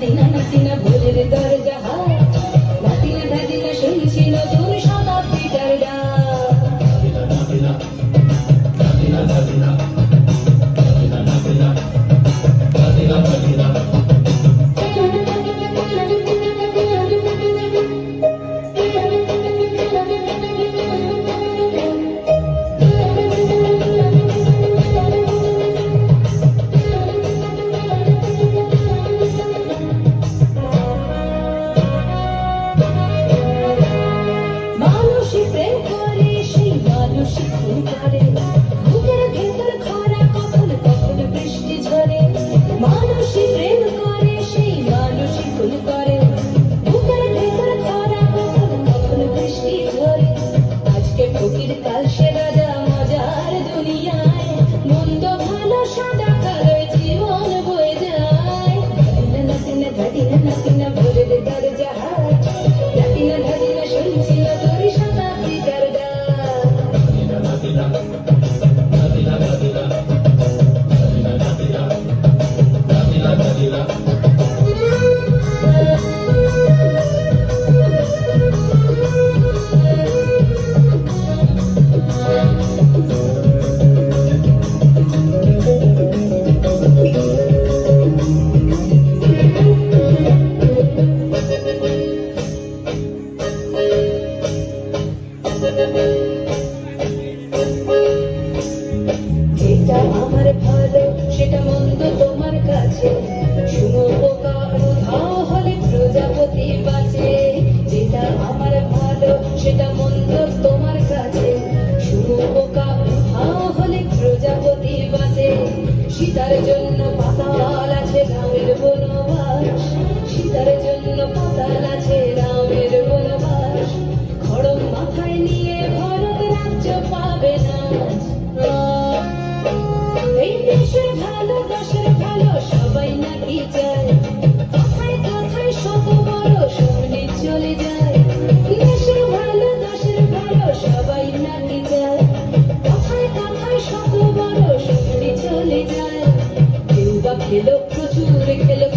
নাতিনা নাতিনা ভোরের দরজা হাট নাতিনা ধাদিনা শুনছিল দূর শতাব্দীটার ডাক নাতিনা নাতিনা নাতিনা নাতিনা নাতিনা নাতিনা নাতিনা মানুষই প্রেম করে সেই মানুষই খুন করে বুকের ভেতর খরা কখন কখন বৃষ্টি ঝরে মানুষই প্রেম করে সেই মানুষই খুন করে বুকের ভেতর খরা কখন কখন বৃষ্টি ঝরে আজকে ফকির কাল সে রাজা মজার দুনিয়ায় মন্দ ভালো সাদা কালোয় জীবন বয়ে যায় নাতিনা নাতিনা ধাদিনা নাতিনা ভোরের দরজা হাট নাতিনা ধাদিনা শুনছিল তোর শতাব্দীটার ডাক নাতিনা নাতিনা নাতিনা নাতিনা নাতিনা নাতিনা নাতিনা যেটা আমার ভালো সেটা মন্দ তোমার কাছে শুনো পোকা উধাও হলে প্রজাপতি বাঁচে যেটা আমার ভালো সেটা মন্দ তোমার কাছে শুনো পোকা উধাও হলে প্রজাপতি বাঁচে সীতার জন্য পাতাল আছে রামের বনবাস সীতার জন্য পাতাল আছে রামের বনবাস খড়ম মাথায় নিয়ে ভারত রাজ্য পাবে না এই দেশের ভালো দেশের ভালো সবাই নাকি চায় কথায় কথায় শত বড় শুনলে চলে যায় দেশের ভালো দেশের ভালো সবাই নাকি চায় কথায় কথায় শত বড় শুনলে চলে যায় কেউ বা খেলো প্রচুর খেলো